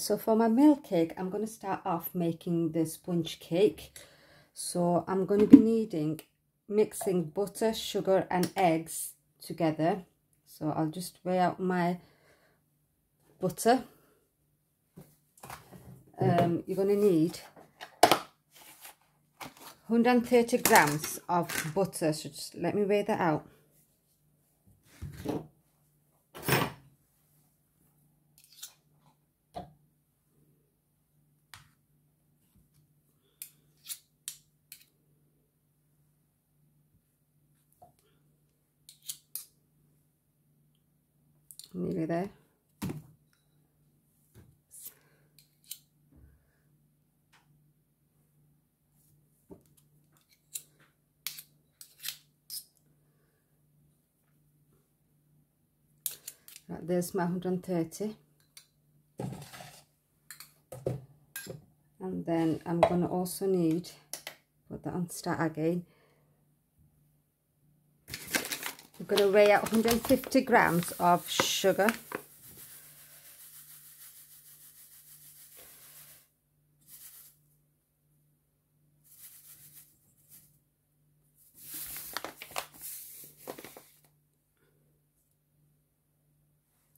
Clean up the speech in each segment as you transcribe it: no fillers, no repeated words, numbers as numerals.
so for my milk cake, I'm going to start off making the sponge cake. So I'm going to be mixing butter, sugar and eggs together. So I'll just weigh out my butter. You're going to need 130 grams of butter. So just let me weigh that out. Nearly there. Right, there's my 130. And then I'm going to also need, put that on start again. I'm going to weigh out 150 grams of sugar.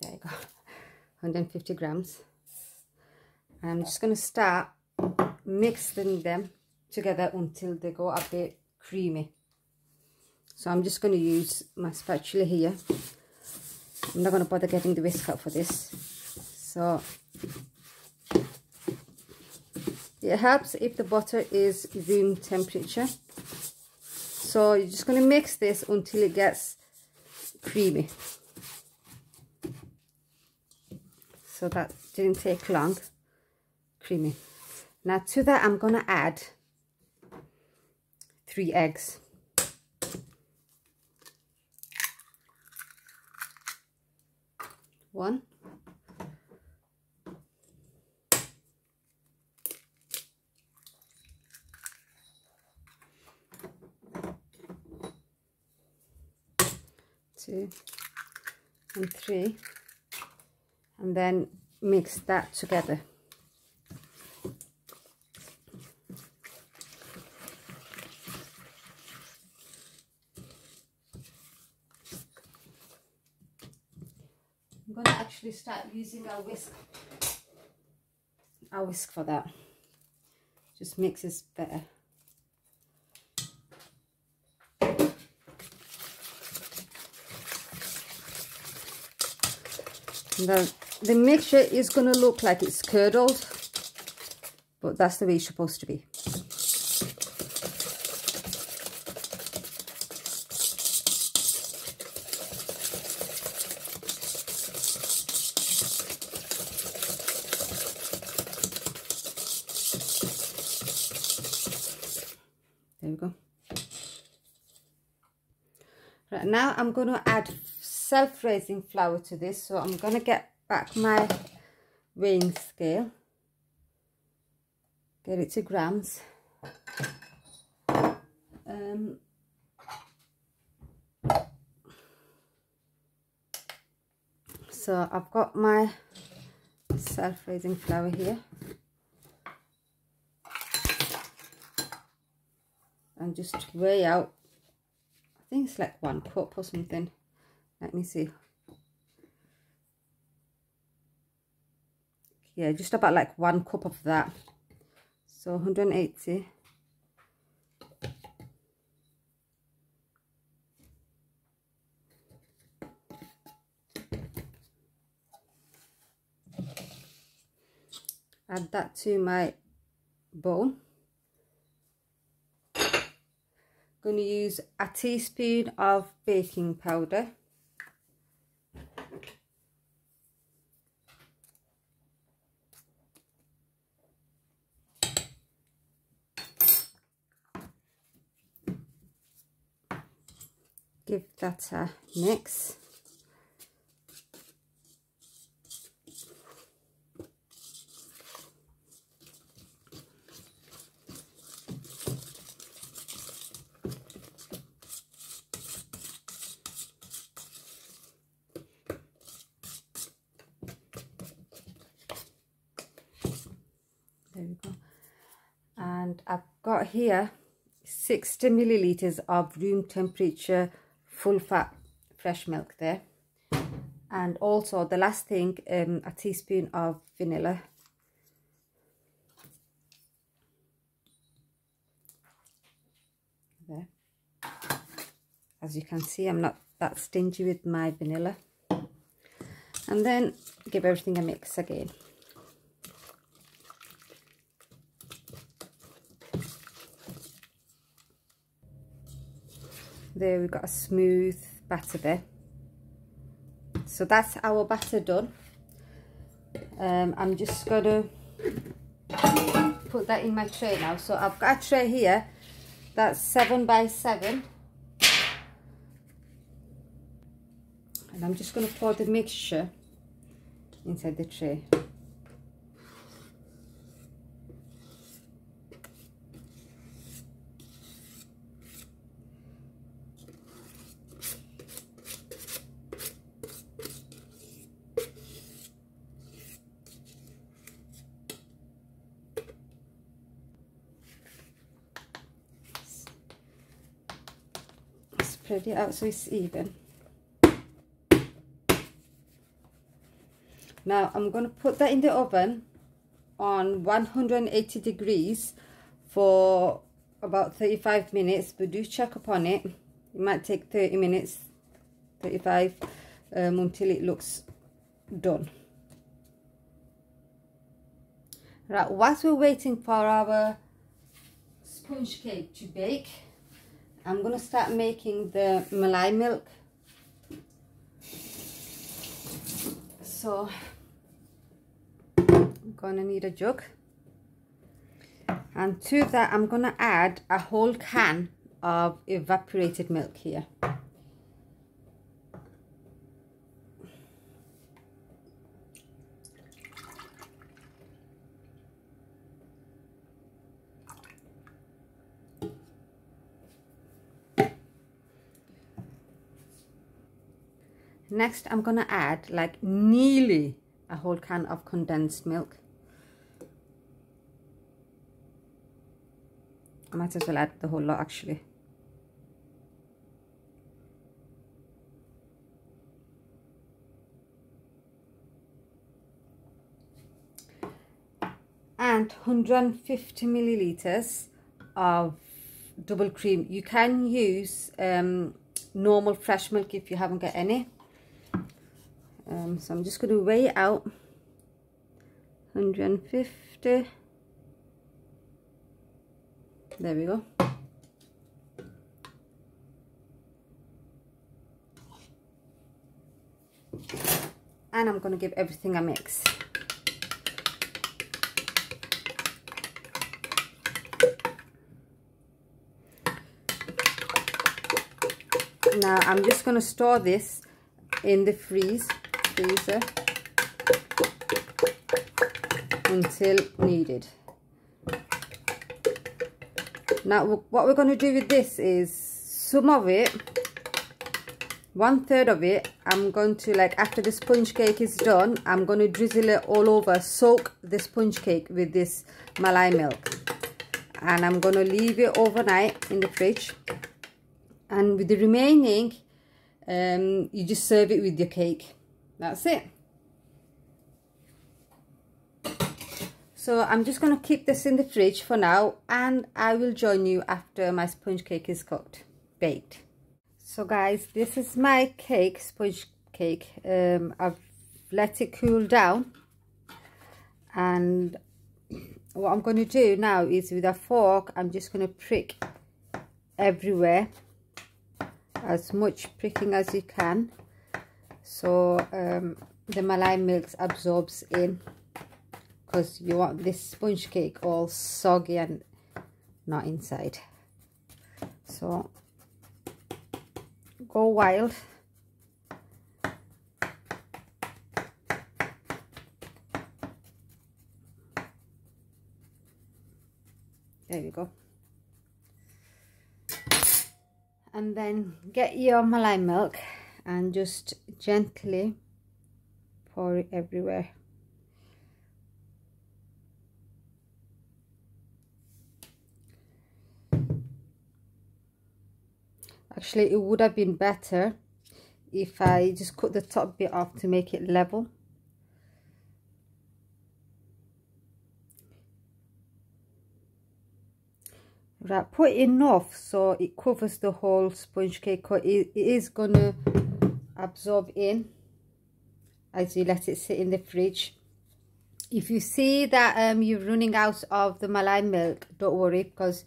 There you go, 150 grams. And I'm just going to start mixing them together until they go a bit creamy. So I'm just going to use my spatula here. I'm not going to bother getting the whisk out for this. So it helps if the butter is room temperature. So you're just going to mix this until it gets creamy. So that didn't take long. Creamy. Now to that I'm going to add 3 eggs. 1, 2 and 3, and then mix that together. I'm going to actually start using a whisk for that. Just mixes better. The mixture is going to look like it's curdled, but that's the way it's supposed to be. There we go. Right, now I'm going to add self-raising flour to this. So I'm going to get back my weighing scale. Get it to grams. So I've got my self-raising flour here. And just weigh out, I think it's like 1 cup or something. Let me see. Yeah, just about like 1 cup of that. So 180. Add that to my bowl. Going to use a teaspoon of baking powder. Give that a mix. There we go. And I've got here 60 milliliters of room temperature full fat fresh milk there. And also the last thing, a teaspoon of vanilla. There. As you can see, I'm not that stingy with my vanilla. And then give everything a mix again. There, we've got a smooth batter there. So that's our batter done. I'm just gonna put that in my tray now. So I've got a tray here that's 7 by 7, and I'm just gonna pour the mixture inside the tray. Spread it out so it's even. Now I'm going to put that in the oven on 180 degrees for about 35 minutes, but do check upon it. It might take 30 minutes, 35, until it looks done. Right, whilst we're waiting for our sponge cake to bake, I'm going to start making the malai milk. So I'm going to need a jug, and to that I'm going to add a whole can of evaporated milk here. Next, I'm going to add like nearly a whole can of condensed milk. I might as well add the whole lot actually. And 150 milliliters of double cream. You can use normal fresh milk if you haven't got any. So I'm just going to weigh it out. 150. There we go. And I'm going to give everything a mix. Now I'm just going to store this in the freezer until needed. Now what we're going to do with this is some of it, 1/3 of it, I'm going to, like after the sponge cake is done, I'm going to drizzle it all over, soak the sponge cake with this malai milk, and I'm going to leave it overnight in the fridge. And with the remaining, you just serve it with your cake. That's it. So I'm just going to keep this in the fridge for now, and I will join you after my sponge cake is cooked, baked. So guys, this is my cake, sponge cake. I've let it cool down, and what I'm going to do now is with a fork, I'm just going to prick everywhere, as much pricking as you can, so the malai milk absorbs in, because you want this sponge cake all soggy and not inside. So go wild. There you go. And then get your malai milk and just gently pour it everywhere. Actually, it would have been better if I just cut the top bit off to make it level. Right, put enough so it covers the whole sponge cake. It is gonna absorb in as you let it sit in the fridge. If you see that you're running out of the malai milk, don't worry, because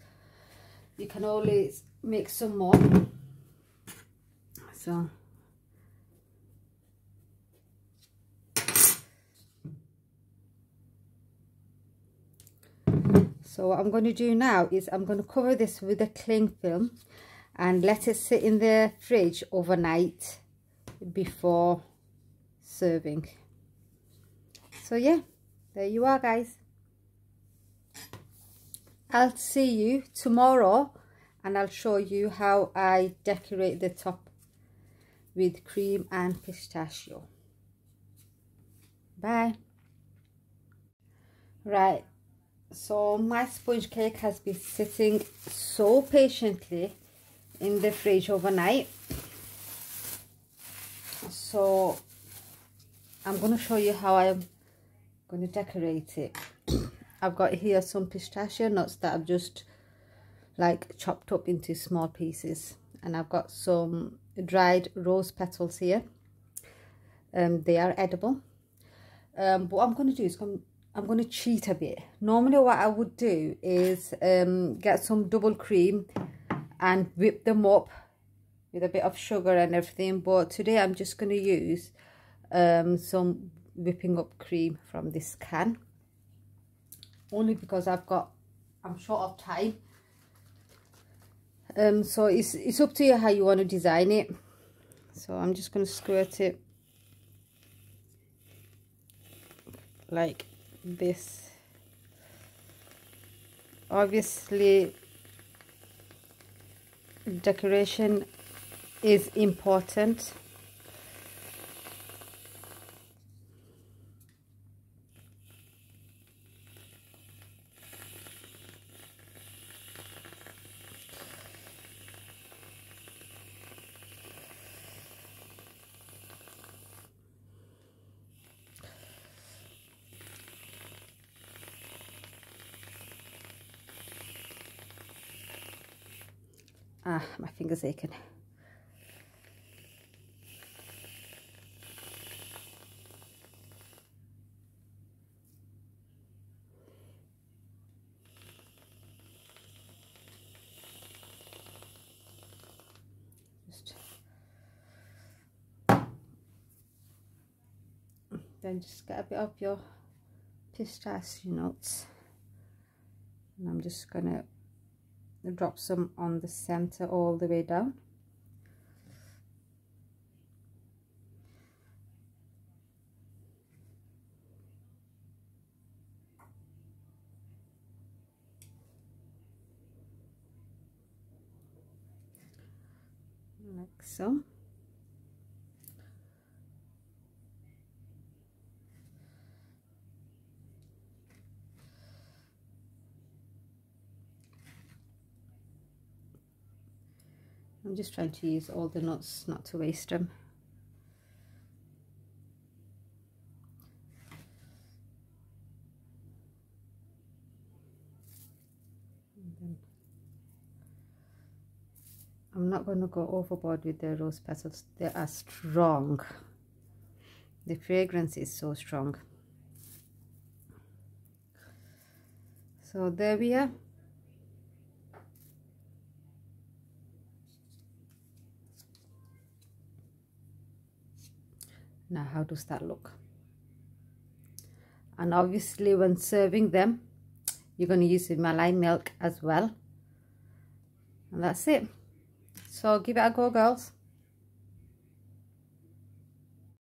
you can always make some more. So what I'm going to do now is I'm going to cover this with a cling film and let it sit in the fridge overnight before serving. So yeah, there you are, guys. I'll see you tomorrow and I'll show you how I decorate the top with cream and pistachio. Bye. Right, so my sponge cake has been sitting so patiently in the fridge overnight. So I'm going to show you how I'm going to decorate it. I've got here some pistachio nuts that I've just like chopped up into small pieces, and I've got some dried rose petals here. They are edible. What I'm going to do is I'm going to cheat a bit. Normally what I would do is get some double cream and whip them up with a bit of sugar and everything, but today I'm just going to use some whipping up cream from this can, only because I'm short of time. So it's up to you how you want to design it. So I'm just going to squirt it like this. Obviously decoration is important. My finger's aching. Then just get a bit of your pistachio nuts, and I'm just gonna drop some on the center all the way down. Like so. I'm just trying to use all the nuts, not to waste them. I'm not going to go overboard with the rose petals. They are strong. The fragrance is so strong. So there we are. Now how does that look? And obviously when serving them, you're going to use the malai milk as well. And that's it. So give it a go, girls.